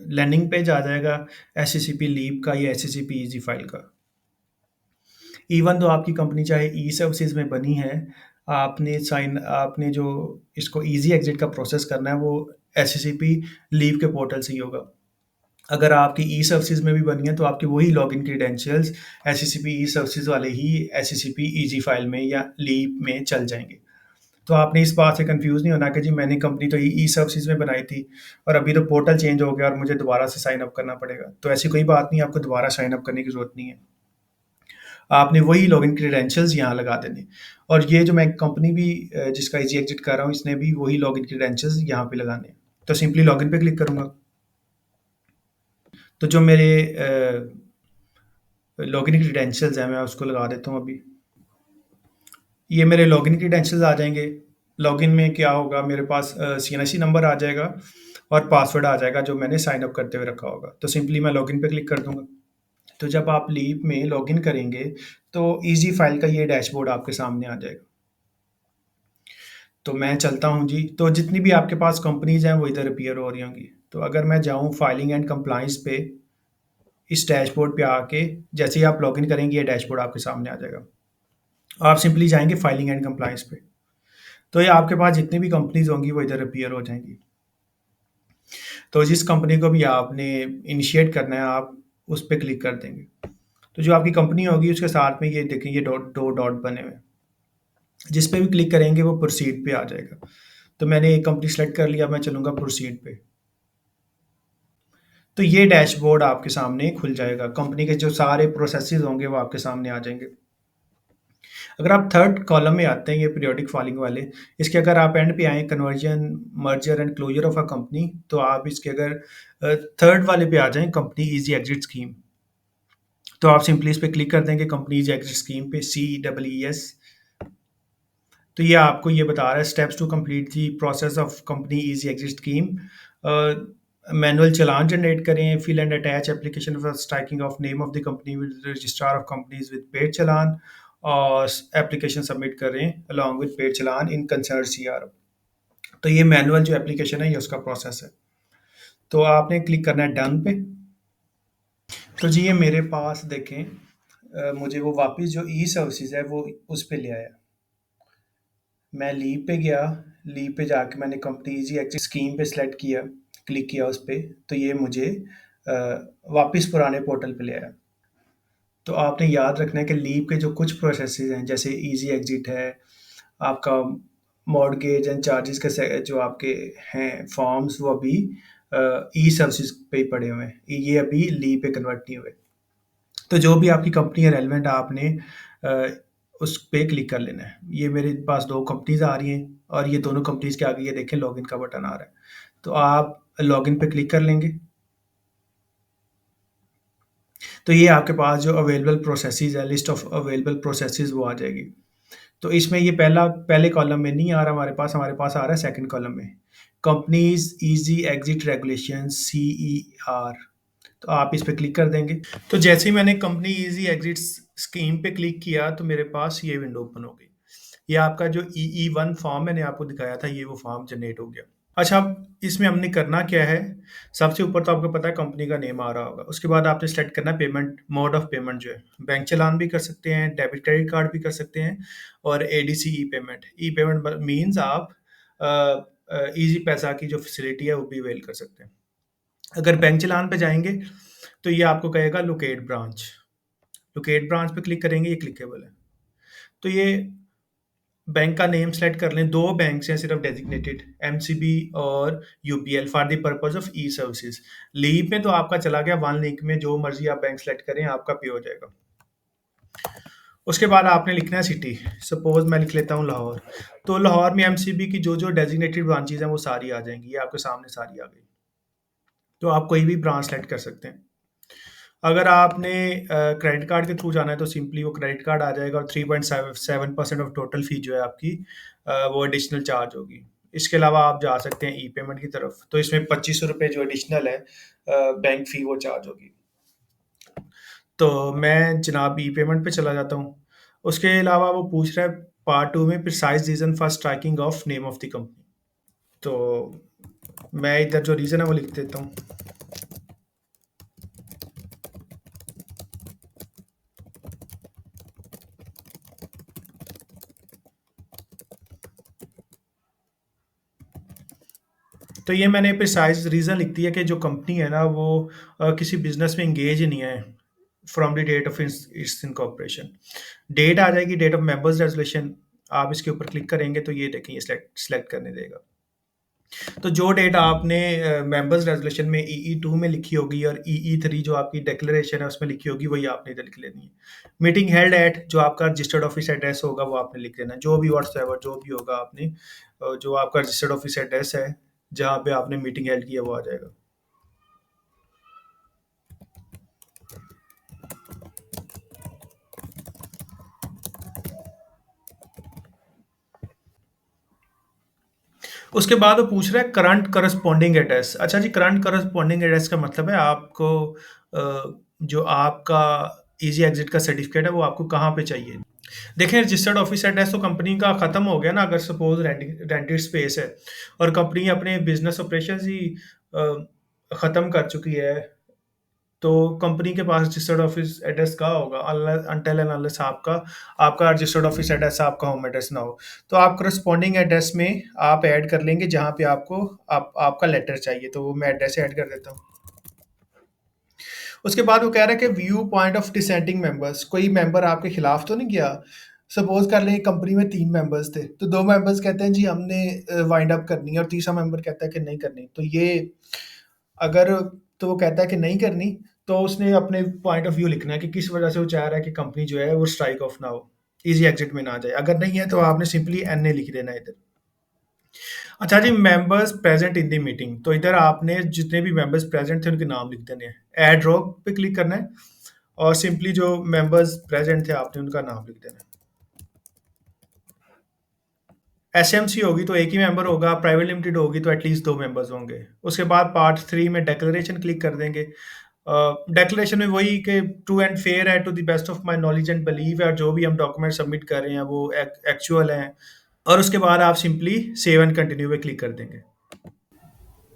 लैंडिंग पेज आ जाएगा SECP लीप का या SECP इजी फाइल का। इवन तो आपकी कंपनी चाहे ई सर्विसेज में बनी है, आपने जो इसको इजी एग्जिट का प्रोसेस करना है वो SECP लीव के पोर्टल से ही होगा। अगर आपकी ई सर्विसेज में भी बनी है तो आपके वही लॉगिन क्रीडेंशियल्स SECP ई सर्विसेज वाले ही SECP इजी फाइल में या लीव में चल जाएंगे। तो आपने इस बात से कंफ्यूज नहीं होना कि जी मैंने कंपनी तो ई सर्विसेज में बनाई थी और अभी तो पोर्टल चेंज हो गया और मुझे दोबारा से साइन अप करना पड़ेगा। तो ऐसी कोई बात नहीं, आपको दोबारा साइन अप करने की जरूरत नहीं है। आपने वही लॉगिन क्रीडेंशियल्स यहाँ लगा देने। और ये जो मैं कंपनी भी जिसका इजी एग्जिट कर रहा हूँ इसने भी वही लॉगिन क्रीडेंशियल्स यहाँ पे लगाने हैं। तो सिंपली लॉगिन पे क्लिक करूँगा। तो जो मेरे लॉगिन क्रीडेंशियल्स हैं मैं उसको लगा देता हूँ अभी। ये मेरे लॉगिन क्रीडेंशियल्स आ जाएँगे। लॉगिन में क्या होगा, मेरे पास सीएनएससी नंबर आ जाएगा और पासवर्ड आ जाएगा जो मैंने साइन अप करते हुए रखा होगा। तो सिंपली मैं लॉगिन पे क्लिक कर दूँगा। तो जब आप लीप में लॉगिन करेंगे, तो ईज़ी फाइल का ये डैशबोर्ड आपके सामने आ जाएगा। तो मैं चलता हूँ जी, तो जितनी भी आपके पास कंपनीज़ हैं वो इधर अपीयर हो रही होंगी। तो अगर मैं जाऊँ फाइलिंग एंड कंप्लायंस पे, इस डैशबोर्ड पे आके जैसे ही आप लॉगिन करेंगे ये डैशबोर्ड आपके सामने आ जाएगा। आप सिंपली जाएँगे फाइलिंग एंड कंप्लायंस पे। तो ये आपके पास जितनी भी कंपनीज़ होंगी वो इधर अपीयर हो जाएँगी। तो जिस कंपनी को भी आपने इनिशिएट करना है आप उस पे क्लिक कर देंगे। तो जो आपकी कंपनी होगी उसके साथ में ये देखें, ये डॉट 2 डॉट बने हुए हैं। जिस पे भी क्लिक करेंगे वो प्रोसीड पे आ जाएगा। तो मैंने एक कंपनी सेलेक्ट कर लिया, मैं चलूँगा प्रोसीड पे। तो ये डैशबोर्ड आपके सामने खुल जाएगा। कंपनी के जो सारे प्रोसेसेस होंगे वो आपके सामने आ जाएँगे। अगर आप थर्ड कॉलम में आते हैं, ये पीरियोडिक फाइलिंग वाले, इसके अगर आप एंड पे आएँ conversion, merger and closure of a company, तो आप इसके अगर थर्ड वाले पे आ जाएँ कंपनी ईज़ी एग्ज़िट स्कीम, तो आप सिंपली इस पे क्लिक कर देंगे कंपनी ईज़ी एग्ज़िट स्कीम पे, CEES। तो ये आपको ये बता रहा है steps to complete the process of company easy exit scheme. Manual चालान जनरेट करें, fill and attach application for striking of name of the company with registrar of companies with paid चालान, और एप्लीकेशन सबमिट करें along with paid चालान in concern CR। तो ये manual जो application है ये उसका प्रोसेस है। तो आपने क्लिक करना है डन पे। तो जी ये मेरे पास देखें, मुझे वो वापस जो ई सर्विसेज है वो उस पे ले आया। मैं लीव पे गया, लीव पे जाके मैंने कंपनी ईज़ी एक्सिस स्कीम पे सेलेक्ट किया, क्लिक किया उस पे, तो ये मुझे अ, वापस पुराने पोर्टल पे ले आया। तो आपने याद रखना है कि लीव के जो कुछ प्रोसेसेस हैं, जैसे ईज़ी एग्ज़िट है, आपका मॉर्टगेज एंड चार्जेस के जो आपके हैं फॉर्म्स, वो अभी ई सर्विसेज पे ही पड़े हुए हैं। ये अभी लीव पे कन्वर्ट नहीं हुए। तो जो भी आपकी कंपनी है रेलेवेंट, आपने अ, उस पे क्लिक कर लेना है। ये मेरे पास 2 कंपनीज़ आ रही हैं और ये दोनों कंपनीज़ के आगे ये देखें लॉगिन का बटन आ रहा है। तो आप लॉगिन पे क्लिक कर लेंगे। तो ये आपके पास जो अवेलेबल प्रोसेसेस है, लिस्ट ऑफ अवेलेबल प्रोसेसेस वो आ जाएगी। तो इसमें ये पहले कॉलम में नहीं आ रहा हमारे पास आ रहा है सेकंड कॉलम में। Companies easy exit regulations CER। तो आप इस पे क्लिक कर देंगे। तो जैसे ही मैंने कंपनी ईज़ी एग्ज़िट स्कीम पे क्लिक किया तो मेरे पास ये विंडो ओपन हो गई। ये आपका जो EE1 फॉर्म मैंने आपको दिखाया था, ये वो फॉर्म जनरेट हो गया। अच्छा, अब इसमें हमने करना क्या है? सबसे ऊपर तो आपको पता है कंपनी का नेम आ रहा होगा। उसके बाद आपने सेलेक्ट करना है पेमेंट, मोड ऑफ पेमेंट जो है। बैंक चालान भी कर सकते हैं, डेबिट क्रेडिट कार्ड भी कर सकते हैं, और ADC ई-पेमेंट। ई-पेमेंट मीन्स आप ईज़ी पैसा की जो फैसिलिटी है वो भी अवेल कर सकते हैं। अगर बैंक चालान पे जाएँगे तो ये आपको कहेगा लोकेट ब्रांच। लोकेट ब्रांच पे क्लिक करेंगे, ये क्लिकेबल है। तो ये बैंक का नेम सेलेक्ट कर लें। 2 बैंक्स हैं सिर्फ डेज़िग्नेटेड, MCB और UPL for the purpose of e-services. लीव में तो आपका चला गया, वन लिंक में जो मर्ज़ी आप बैंक सेलेक्ट करें, आपका पे हो जाएगा। उसके बाद आपने लिखना है सिटी। सपोज़ मैं लिख लेता हूँ लाहौर। तो लाहौर में MCB की जो-जो डेज़िग्नेटेड ब्रांचेज़ हैं, वो सारी आ जाएँगी। ये आपके सामने सारी आ गई। तो आप कोई भी ब्रांच सेलेक्ट कर सकते हैं। अगर आपने क्रेडिट कार्ड के थ्रू जाना है तो सिंपली वो क्रेडिट कार्ड आ जाएगा, और 3.7% ऑफ टोटल फी जो है आपकी, वो एडिशनल चार्ज होगी। इसके अलावा आप जा सकते हैं ई-पेमेंट की तरफ, तो इसमें ₹25 जो एडिशनल है बैंक फ़ी, वो चार्ज होगी। तो मैं जनाब ई-पेमेंट पे चला जाता हूँ। उसके अलावा वो पूछ रहा है पार्ट 2 में precise reason for striking of name of the company. तो मैं इधर जो रीज़न है वो लिख देता हूँ। तो ये मैंने प्रिसाइज़ रीज़न लिख दिया कि जो कंपनी है ना वो किसी बिज़नेस में एंगेज नहीं है from the date of its its incorporation. Date आ जाएगी, डेट ऑफ मेंबर्स रेज़ोल्यूशन। आप इसके ऊपर क्लिक करेंगे तो ये देखें, ये सेलेक्ट सेलेक्ट करने देगा। तो जो डेट आपने मेंबर्स रेज़ोल्यूशन में EE2 में लिखी होगी और EE3 जो आपकी डिक्लेरेशन है उसमें लिखी होगी, वही आपने इधर लिख लेनी है। मीटिंग हेल्ड एट, जो आपका रजिस्टर्ड ऑफिस एड्रेस होगा वो आपने लिख लेना है। जो भी व्हाट्सएवर जो भी होगा आपने, जो आपका रजिस्टर्ड ऑफिस एड्रेस है जहाँ पे आपने मीटिंग हेल्ड किया वो आ जाएगा। उसके बाद वो पूछ रहा है करंट करस्पॉन्डिंग एड्रेस। अच्छा जी, करंट करस्पॉन्डिंग एड्रेस का मतलब है आपको जो आपका ईज़ी एग्ज़िट का सर्टिफ़िकेट है वो आपको कहाँ पे चाहिए। देखिए रजिस्टर्ड ऑफिस एड्रेस तो कंपनी का ख़त्म हो गया ना, अगर सपोज़ रेंटेड स्पेस है और कंपनी अपने बिज़नेस ऑपरेशंस ही ख़त्म कर चुकी है, तो कंपनी के पास रजिस्टर्ड ऑफिस एड्रेस कहाँ होगा अनलेस अनटिल एंड अनलेस आपका आपका रजिस्टर्ड ऑफिस एड्रेस आपका होम एड्रेस ना हो। तो आप करस्पॉन्डिंग एड्रेस में आप ऐड कर लेंगे जहाँ पे आपको आपका लेटर चाहिए, तो वो मैं एड्रेस ऐड कर देता हूँ। उसके बाद वो कह रहा है कि view point of dissenting members, कोई मेंबर आपके खिलाफ तो नहीं गया। सपोज कर लें कंपनी में 3 मेंबर्स थे, तो 2 मेंबर्स कहते हैं जी हमने वाइंड अप करनी है और तीसरा मेंबर कहता है कि नहीं करनी, तो ये अगर तो वो कहता है कि नहीं करनी, तो उसने अपने पॉइंट ऑफ व्यू लिखना है कि किस वजह से वो चाह रहा है कि कंपनी जो है वो स्ट्राइक ऑफ ना हो, इजी एग्जिट में ना जाए। अगर नहीं है तो आपने सिंपली एन ए लिख देना है इधर। अच्छा जी, members present in the meeting, तो इधर आपने जितने भी मेंबर्स प्रेजेंट थे उनके नाम लिख देने हैं। ऐड रॉक पे क्लिक करना है और सिंपली जो मेंबर्स प्रेजेंट थे आपने उनका नाम लिख देना है। एसएमसी होगी तो एक ही मेंबर होगा, प्राइवेट लिमिटेड होगी तो एटलीस्ट 2 मेंबर्स होंगे। उसके बाद पार्ट 3 में डिक्लेरेशन क्लिक कर देंगे। डिक्लेरेशन में वही कि ट्रू एंड फेयर है, to the best of my knowledge and believe है, और जो भी हम डॉक्यूमेंट सबमिट कर रहे हैं वो एक्चुअल हैं। और उसके बाद आप सिंपली सेव एंड कंटिन्यू पे क्लिक कर देंगे।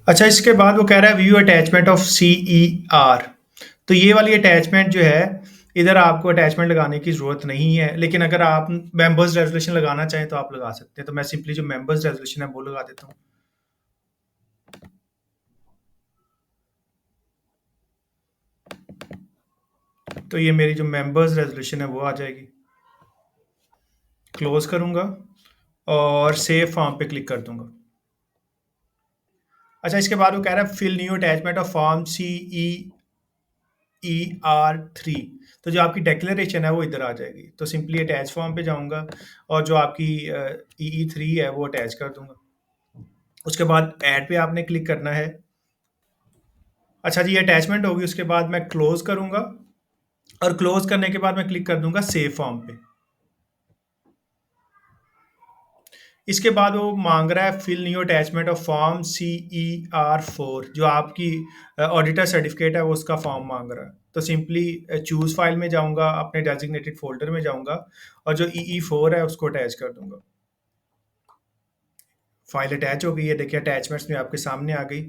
अच्छा, इसके बाद वो कह रहा है व्यू अटैचमेंट ऑफ CER। तो ये वाली अटैचमेंट जो है, इधर आपको अटैचमेंट लगाने की ज़रूरत नहीं है, लेकिन अगर आप मेंबर्स रेजोल्यूशन लगाना चाहें तो आप लगा सकते हैं। तो मैं सिंपली जो मेंबर्स रेजोल्यूशन है वो लगा देता हूँ। तो ये मेरी जो मेंबर्स रेजोल्यूशन है वो आ जाएगी। क्लोज करूँगा और सेव फॉर्म पे क्लिक कर दूंगा। अच्छा, इसके बाद वो कह रहा है fill new attachment of form CER3। तो जो आपकी डिक्लेरेशन है वो इधर आ जाएगी। तो सिंपली अटैच फॉर्म पे जाऊंगा और जो आपकी EE3 है वो अटैच कर दूंगा। उसके बाद ऐड पे आपने क्लिक करना है। अच्छा जी, ये अटैचमेंट होगी। उसके बाद मैं क्लोज करूंगा और क्लोज करने के बाद मैं क्लिक कर दूंगा सेव फॉर्म पे। इसके बाद वो मांग रहा है fill new attachment of form CER4, जो आपकी ऑडिटर सर्टिफिकेट है वो उसका फॉर्म मांग रहा है। तो सिंपली चूज फाइल में जाऊंगा, अपने डेजिग्नेटेड फोल्डर में जाऊंगा और जो EE4 है उसको अटैच कर दूंगा। फाइल अटैच हो गई है, देखिए अटैचमेंट्स में आपके सामने आ गई।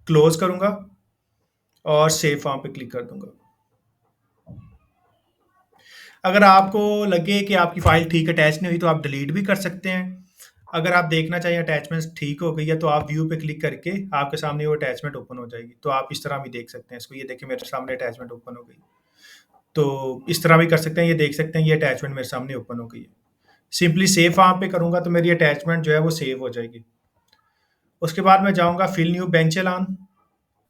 क्लोज करूंगा और सेव फॉर्म पे क्लिक कर दूंगा। अगर आपको लगे कि आपकी फ़ाइल ठीक अटैच नहीं हुई तो आप डिलीट भी कर सकते हैं। अगर आप देखना चाहिए अटैचमेंट्स ठीक हो गई है तो आप व्यू पे क्लिक करके आपके सामने वो अटैचमेंट ओपन हो जाएगी। तो आप इस तरह भी देख सकते हैं इसको। ये देखिए मेरे सामने अटैचमेंट ओपन हो गई। तो इस तरह भी कर सकते हैं, ये देख सकते हैं ये अटैचमेंट मेरे सामने ओपन हो गई है। सिंपली सेव वहाँ पे करूँगा तो मेरी अटैचमेंट जो है वो सेव हो जाएगी। उसके बाद मैं जाऊँगा फिल न्यू बैंक चालान।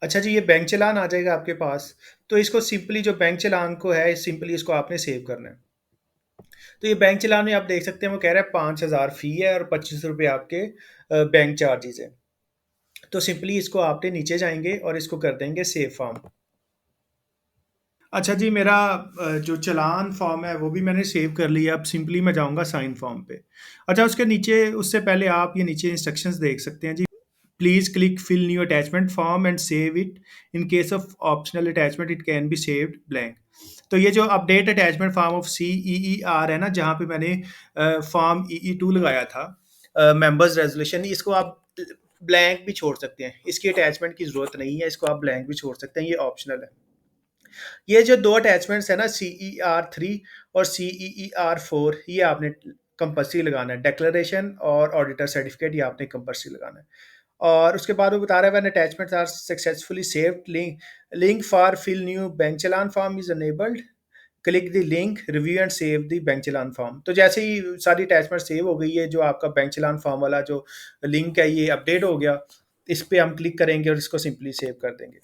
अच्छा जी, ये बैंक चालान आ जाएगा आपके पास। तो इसको सिंपली जो बैंक चालान को है सिंपली इसको आपने सेव करना है। तो ये बैंक चलान में आप देख सकते हैं वो कह रहा है 5,000 फ़ी है और 25 रुपये आपके बैंक चार्जेस हैं। तो सिंपली इसको आपने नीचे जाएँगे और इसको कर देंगे सेव फॉर्म। अच्छा जी, मेरा जो चालान फॉर्म है वो भी मैंने सेव कर लिया। अब सिंपली मैं जाऊँगा साइन फॉर्म पे। अच्छा, उसके नीचे उससे पहले आप ये नीचे इंस्ट्रक्शंस देख सकते हैं जी। Please click fill new attachment form and save it. In case of optional attachment it can be saved blank. तो ये जो update attachment form of CEER है ना, जहाँ पे मैंने फॉर्म EE2 लगाया था मेंबर्स रेजोल्यूशन, इसको आप ब्लैंक भी छोड़ सकते हैं। इसकी अटैचमेंट की ज़रूरत नहीं है, इसको आप ब्लैंक भी छोड़ सकते हैं, ये ऑप्शनल है। ये जो 2 अटैचमेंट्स है ना, CER3 और CEER4, ये आपने कंपल्सरी लगाना है। डिक्लेरेशन और ऑडिटर सर्टिफिकेट ये आपने कंपल्सरी लगाना है। और उसके बाद वो बता रहा है when attachments are successfully saved, link for fill new bank challan form is enabled, click the link review and save the bank challan form. तो जैसे ही सारी अटैचमेंट सेव हो गई है, जो आपका बैंक चालान फॉर्म वाला जो लिंक है ये अपडेट हो गया। इस पे हम क्लिक करेंगे और इसको सिंपली सेव कर देंगे।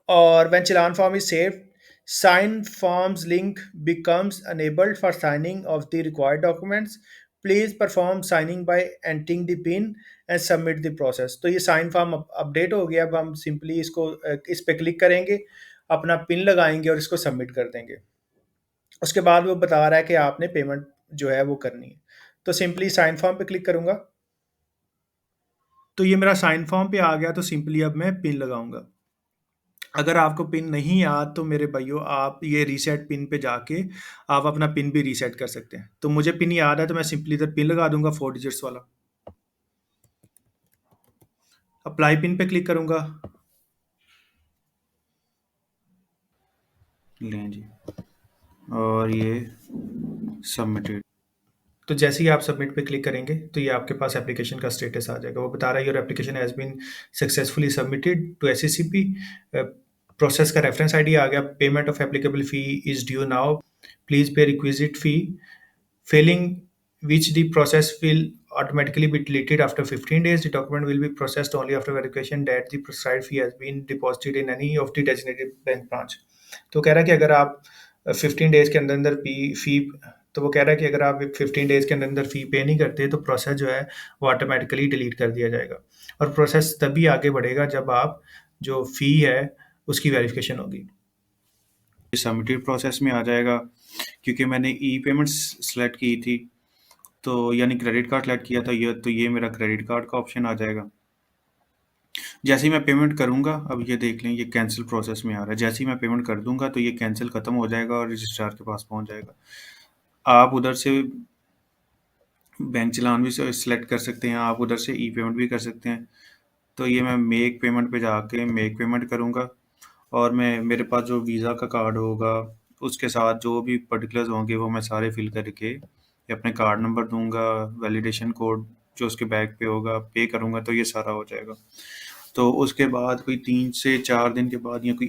और when challan form is saved, sign forms link becomes enabled for signing of the required documents. Please perform signing by entering the pin and submit the process। तो ये साइन फॉर्म अपडेट हो गया। अब हम simply इसको इस पे click करेंगे, अपना पिन लगाएंगे और इसको सबमिट कर देंगे। उसके बाद वो बता रहा है कि आपने पेमेंट जो है वो करनी है। तो सिंपली साइन फॉर्म पे क्लिक करूंगा तो ये मेरा साइन फॉर्म पे आ गया, तो सिंपली अब मैं पिन लगाऊंगा। अगर आपको पिन नहीं याद तो मेरे भाइयों आप ये रीसेट पिन पे जाके आप अपना पिन भी रीसेट कर सकते हैं। तो मुझे पिन याद है तो मैं सिंपली इधर पिन लगा दूंगा 4 डिजिट्स वाला। अप्लाई पिन पे क्लिक करूंगा। लें जी, और ये सबमिटेड। तो जैसे ही आप सबमिट पे क्लिक करेंगे तो ये आपके पास एप्लीकेशन का स्टेटस आ जाएगा। वो बता रहा है your application has been successfully submitted to SSCP. Process का रेफरेंस आईडी आ गया। Payment of applicable fee is due now, please pay requisite fee, failing which the process will automatically be deleted after 15 days. The document will be processed only after verification that the prescribed fee has been deposited in any of the designated bank branch. तो कह रहा है कि अगर आप 15 days के अंदर अंदर फी तो वो कह रहा है कि अगर आप 15 डेज के अंदर अंदर फी पे नहीं करते तो प्रोसेस जो है वो ऑटोमेटिकली डिलीट कर दिया जाएगा। और प्रोसेस तभी आगे बढ़ेगा जब आप जो फी है उसकी वेरिफिकेशन होगी। सबमिटेड प्रोसेस में आ जाएगा, क्योंकि मैंने ई पेमेंट्स सेलेक्ट की थी, तो यानी क्रेडिट कार्ड सेलेक्ट किया था, ये मेरा क्रेडिट कार्ड का ऑप्शन आ जाएगा। जैसे ही मैं पेमेंट करूँगा, अब ये देख लें ये कैंसिल प्रोसेस में आ रहा है। जैसे ही मैं पेमेंट कर दूँगा तो ये कैंसिल ख़त्म हो जाएगा और रजिस्ट्रार के पास पहुँच जाएगा। आप उधर से बैंक चालान भी सेलेक्ट कर सकते हैं, आप उधर से ई पेमेंट भी कर सकते हैं। तो ये मैं मेक पेमेंट पे जाके मेक पेमेंट करूँगा, और मैं मेरे पास जो वीज़ा का कार्ड होगा उसके साथ जो भी पर्टिकुलर्स होंगे वो मैं सारे फिल करके अपने कार्ड नंबर दूंगा, वैलिडेशन कोड जो उसके बैग पे होगा, पे करूँगा, तो ये सारा हो जाएगा। तो उसके बाद कोई 3 से 4 दिन के बाद या कोई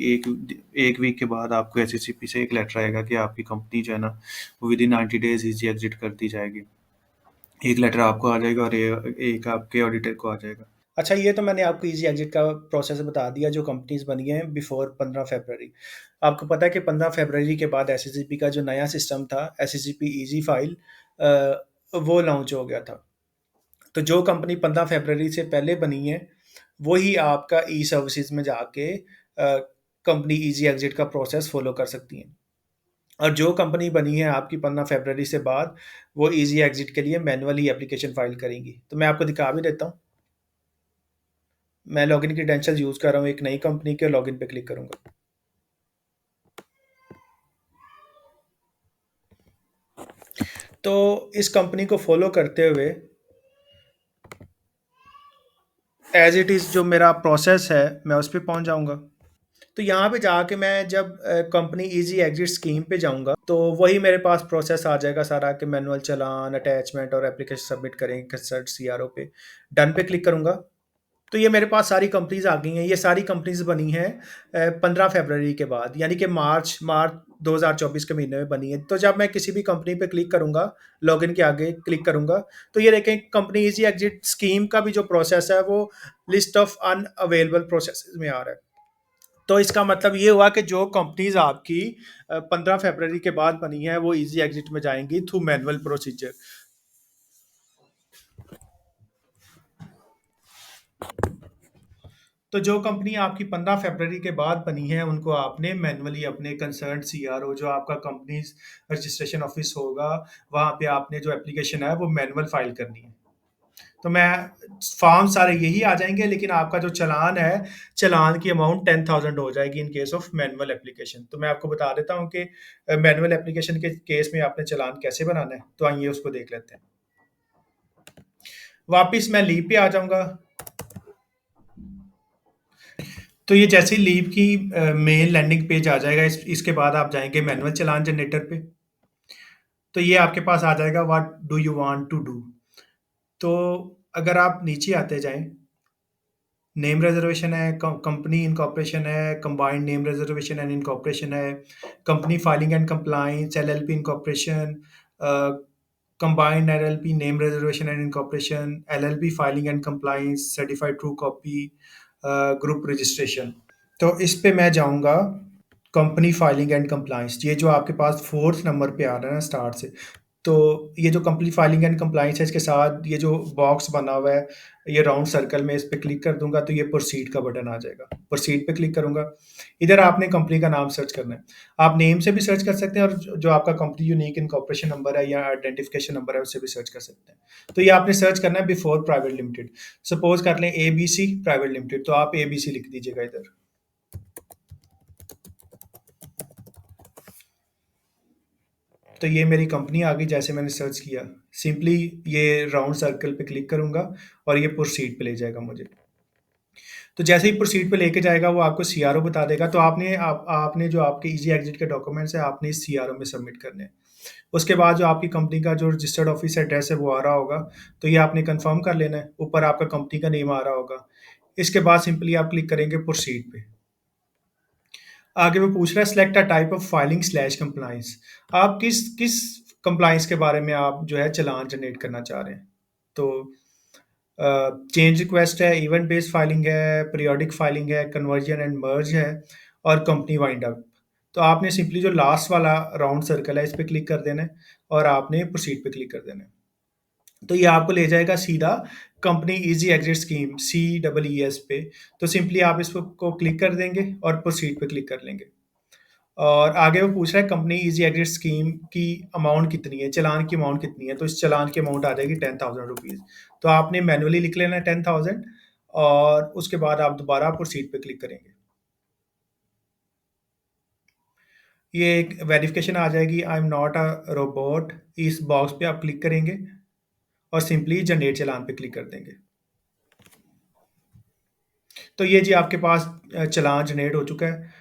एक वीक के बाद आपको एसएससीपी से एक लेटर आएगा कि आपकी कंपनी जो है ना वो with in 90 days easy exit कर दी जाएगी। एक लेटर आपको आ जाएगा और एक आपके ऑडिटर को आ जाएगा। अच्छा, ये तो मैंने आपको ईज़ी एग्ज़िट का प्रोसेस बता दिया जो कंपनीज़ बनी हैं बिफ़ोर 15 फ़रवरी। आपको पता है कि 15 फ़रवरी के बाद एसएससीपी का जो नया सिस्टम था, एसएससीपी ईज़ी फ़ाइल वो लॉन्च हो गया था। तो जो कंपनी 15 फ़रवरी से पहले बनी है, वो ही आपका ई सर्विसेज़ में जाके कंपनी ईज़ी एग्ज़िट का प्रोसेस फ़ॉलो कर सकती हैं। और जो कंपनी बनी है आपकी 15 फ़रवरी से बाद, वो ईज़ी एग्ज़िट के लिए मैनुअली एप्लीकेशन फ़ाइल करेंगी। तो मैं आपको दिखा भी देता हूँ। मैं लॉगिन क्रेडेंशियल्स यूज़ कर रहा हूँ एक नई कंपनी के, लॉगिन पे क्लिक करूँगा। तो इस कंपनी को फॉलो करते हुए एज इट इज़ जो मेरा प्रोसेस है मैं उस पे पहुँच जाऊँगा। तो यहाँ पे जाके मैं जब कंपनी इजी एग्जिट स्कीम पे जाऊँगा तो वही मेरे पास प्रोसेस आ जाएगा सारा कि मैनुअल चालान, अटैचमेंट और एप्लीकेशन सबमिट करेंगे कंसर्ट सीआरओ पे। डन पे क्लिक करूँगा। तो ये मेरे पास सारी कंपनीज़ आ गई हैं। ये सारी कंपनीज़ बनी हैं 15 फ़रवरी के बाद, यानी कि मार्च 2024 के महीने में बनी है। तो जब मैं किसी भी कंपनी पे क्लिक करूँगा, लॉगिन के आगे क्लिक करूँगा, तो ये देखें कंपनी ईज़ी एग्जिट स्कीम का भी जो प्रोसेस है वो लिस्ट ऑफ अनअवेलेबल प्रोसेसेस में आ रहा है। तो इसका मतलब ये हुआ कि जो कंपनीज़ आपकी 15 फ़रवरी के बाद बनी हैं, वो ईज़ी एग्जिट में जाएँगी थ्रू मैनुअल प्रोसीजर। तो जो कंपनी आपकी 15 फ़रवरी के बाद बनी है, उनको आपने मैनुअली अपने कंसर्न्ड सीआरओ जो आपका कंपनीज़ रजिस्ट्रेशन ऑफ़िस होगा, वहाँ पे आपने जो एप्लीकेशन है, वो मैनुअल फ़ाइल करनी है। तो मैं फॉर्म सारे यही आ जाएँगे, लेकिन आपका जो चालान है, चालान की अमाउंट 10,000 हो जाएगी इन केस ऑफ मैनुअल एप्लीकेशन। तो मैं आपको बता देता हूँ कि मैनुअल एप्लीकेशन के केस में आपने चालान कैसे बनाना है, तो आइए उसको देख लेते हैं। वापिस मैं लीव पे आ जाऊँगा। तो ये जैसे ही लीव की मेन लैंडिंग पेज आ जाएगा, इसके बाद आप जाएँगे मैनुअल चालान जनरेटर पे। तो ये आपके पास आ जाएगा what do you want to do? तो अगर आप नीचे आते जाएँ, नेम रिजर्वेशन है, कंपनी इनकॉर्पोरेशन है, combined name reservation and incorporation है, company filing and compliance, LLP incorporation, combined LLP name reservation and incorporation, LLP filing and compliance, certified true copy, group registration. तो इस पे मैं जाऊँगा कंपनी फाइलिंग एंड कंप्लायंस, ये जो आपके पास 4th नंबर पे आ रहा है ना स्टार्ट से, तो ये जो कंपनी फाइलिंग एंड कंप्लायंस है, इसके साथ ये जो बॉक्स बना हुआ है, ये राउंड सर्कल में इस पे क्लिक कर दूँगा तो ये प्रोसीड का बटन आ जाएगा। प्रोसीड पे क्लिक करूँगा। इधर आपने कंपनी का नाम सर्च करना है। आप नेम से भी सर्च कर सकते हैं और जो आपका कंपनी यूनिक इनकॉर्पोरेशन नंबर है या आइडेंटिफिकेशन नंबर है, उससे भी सर्च कर सकते हैं। तो ये आपने सर्च करना है बिफोर प्राइवेट लिमिटेड। सपोज़ कर लें एबीसी प्राइवेट लिमिटेड, तो आप एबीसी लिख दीजिएगा इधर। तो ये मेरी कंपनी आ गई जैसे मैंने सर्च किया। सिंपली ये राउंड सर्कल पे क्लिक करूँगा और ये प्रोसीड पे ले जाएगा मुझे। तो जैसे ही प्रोसीड पे लेके जाएगा वो आपको सीआरओ बता देगा। तो आपने जो आपके ईज़ी एग्ज़िट के डॉक्यूमेंट्स हैं आपने इस सीआरओ में सबमिट करने हैं। उसके बाद जो आपकी कंपनी का जो रजिस्टर्ड ऑफिस एड्रेस है वो आ रहा होगा, तो ये आपने कन्फर्म कर लेना है। ऊपर आपका कंपनी का नेम आ रहा होगा। इसके बाद सिंपली आप क्लिक करेंगे प्रोसीड पे। आगे वो पूछ रहा है select a type of filing slash compliance. आप किस किस कंप्लायंस के बारे में आप जो है चालान जनरेट करना चाह रहे हैं। तो चेंज रिक्वेस्ट है, इवेंट बेस्ड फाइलिंग है, पीरियोडिक फाइलिंग है, कन्वर्जन एंड मर्ज है और कंपनी वाइंड अप। तो आपने सिंपली जो लास्ट वाला राउंड सर्कल है इस पे क्लिक कर देना है और आपने प्रोसीड पे क्लिक कर देना है। तो ये आपको ले जाएगा सीधा company easy exit scheme CEES पे। तो सिंपली आप इसको क्लिक कर देंगे और प्रोसीड पे क्लिक कर लेंगे। और आगे वो पूछ रहा है कंपनी इजी एग्जिट स्कीम की अमाउंट कितनी है, चालान की अमाउंट कितनी है। तो इस चालान की अमाउंट आ जाएगी 10,000 रुपीज़। तो आपने मैनुअली लिख लेना है 10,000 और उसके बाद आप दोबारा प्रोसीड पे क्लिक करेंगे। ये एक वेरिफिकेशन आ जाएगी, I am not a robot. इस बॉक्स पे आप क्लिक करेंगे और सिंपली जनरेट चालान पे क्लिक कर देंगे। तो ये जी आपके पास चालान जनरेट हो चुका है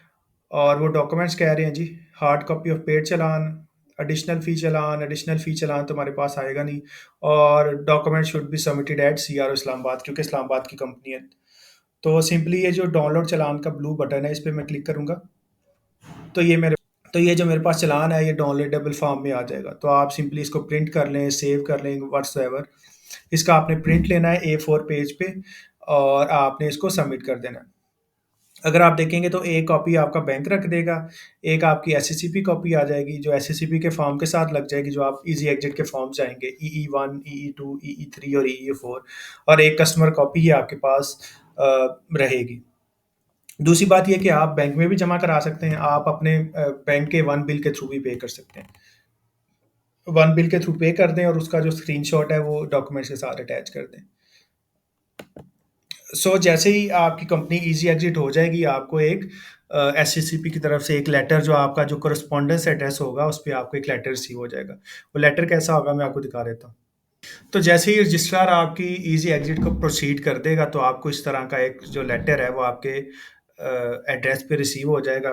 और वो डॉक्यूमेंट्स कह रहे हैं जी हार्ड कॉपी ऑफ पेड चालान, एडिशनल फ़ी चालान तो हमारे पास आएगा नहीं और document should be submitted at CRO Islamabad, क्योंकि इस्लामाबाद की कंपनी है। तो सिंपली ये जो डाउनलोड चालान का ब्लू बटन है इस पे मैं क्लिक करूँगा। तो ये मेरे तो ये जो मेरे पास चालान है ये डाउनलोडेबल फॉर्म में आ जाएगा। तो आप सिंपली इसको प्रिंट कर लें, सेव कर लें, व्हाट्सएवर। इसका आपने प्रिंट लेना है A4 पेज पे और आपने इसको सबमिट कर देना है। अगर आप देखेंगे तो एक कॉपी आपका बैंक रख देगा, एक आपकी एसएससीपी कॉपी आ जाएगी जो एसएससीपी के फॉर्म के साथ लग जाएगी, जो आप इजी एग्जिट के फॉर्म्स आएंगे EE1, EE2, EE3 और EE4 और एक कस्टमर कॉपी ही आपके पास रहेगी। दूसरी बात ये कि आप बैंक में भी जमा करा सकते हैं, आप अपने बैंक के वन बिल के थ्रू भी पे कर सकते हैं। वन बिल के थ्रू पे कर दें और उसका जो स्क्रीनशॉट है वो डॉक्यूमेंट्स के साथ अटैच कर दें। जैसे ही आपकी कंपनी इजी एग्जिट हो जाएगी आपको एक एससीसीपी की तरफ से एक लेटर, जो आपका जो करस्पॉन्डेंस एड्रेस होगा उस पे आपको एक लेटर रिसीव हो जाएगा। वो लेटर कैसा होगा मैं आपको दिखा देता हूँ। तो जैसे ही रजिस्ट्रार आपकी इजी एग्जिट को प्रोसीड कर देगा तो आपको इस तरह का एक जो लेटर है वो आपके एड्रेस पे रिसीव हो जाएगा।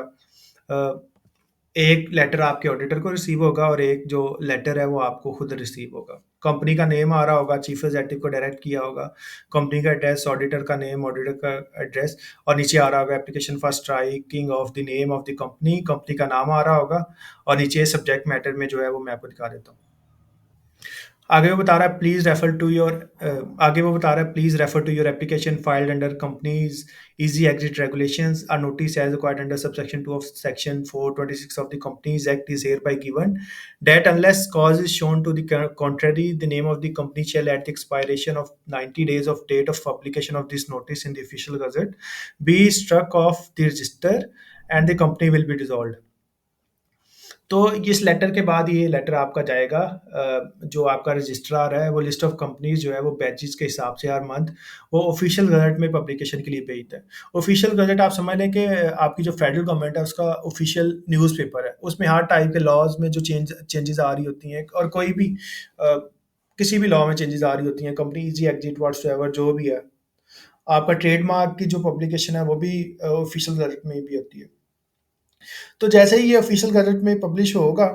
एक लेटर आपके ऑडिटर को रिसीव होगा और एक जो लेटर है वो आपको खुद रिसीव होगा। कंपनी का नेम आ रहा होगा, चीफ एग्जेक्टिव को डायरेक्ट किया होगा, कंपनी का एड्रेस, ऑडिटर का नेम, ऑडिटर का एड्रेस और नीचे आ रहा होगा application for striking of the name of the company, company का नाम आ रहा होगा और नीचे सब्जेक्ट मैटर में जो है वो मैं आपको दिखा देता हूँ। आगे वो बता रहा है प्लीज रेफर टू योर आगे वो बता रहा है please refer to your application filed under companies easy exit regulations, a notice as required under subsection 2 of section 426 of the Companies Act is hereby given that unless cause is shown to the contrary, the name of the company shall at the expiration of 90 days of date of publication of this notice in the official gazette be struck off the register and the company will be dissolved। तो इस letter के बाद ये letter आपका जाएगा, जो आपका registrar है वो लिस्ट ऑफ कंपनीज जो है वो बैचेस के हिसाब से हर मंथ वो ऑफिशियल गजट में पब्लिकेशन के लिए भेजता है। ऑफिशियल गजट आप समझ लें कि आपकी जो फेडरल गवर्नमेंट है उसका ऑफिशियल न्यूज़पेपर है, उसमें हर टाइप के लॉज में जो चेंजेस आ रही होती हैं और कोई भी किसी भी लॉ में चेंजेस आ रही होती हैं, कंपनी इजी एग्जिट व्हाट्सएवर जो भी है, आपका ट्रेडमार्क की जो पब्लिकेशन है वो भी ऑफिशियल गजट में भी होती है। तो जैसे ही ये ऑफिशियल गजट में पब्लिश होगा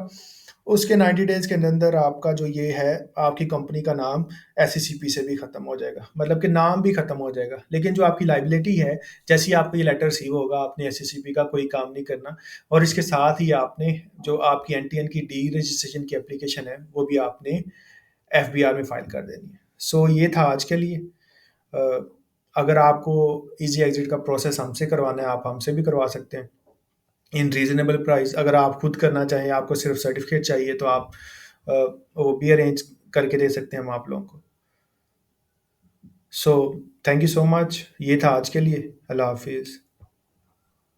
उसके 90 डेज़ के अंदर आपका जो ये है आपकी कंपनी का नाम एससीसीपी से भी ख़त्म हो जाएगा, मतलब कि नाम भी ख़त्म हो जाएगा। लेकिन जो आपकी लाइबिलिटी है, जैसे ही आपको ये लेटर रिसीव होगा आपने एससीसीपी का कोई काम नहीं करना और इसके साथ ही आपने जो आपकी एनटीएन की डी रजिस्ट्रेशन की एप्लीकेशन है वो भी आपने एफबीआर में फाइल कर देनी है। ये था आज के लिए। अ, अगर आपको इजी एग्जिट का प्रोसेस हमसे करवाना है आप हमसे भी करवा सकते हैं इन रीज़नेबल प्राइस। अगर आप खुद करना चाहें, आपको सिर्फ सर्टिफिकेट चाहिए तो आप वो भी अरेंज करके दे सकते हैं हम आप लोगों को। So thank you so much. ये था आज के लिए। अल्लाह हाफिज़।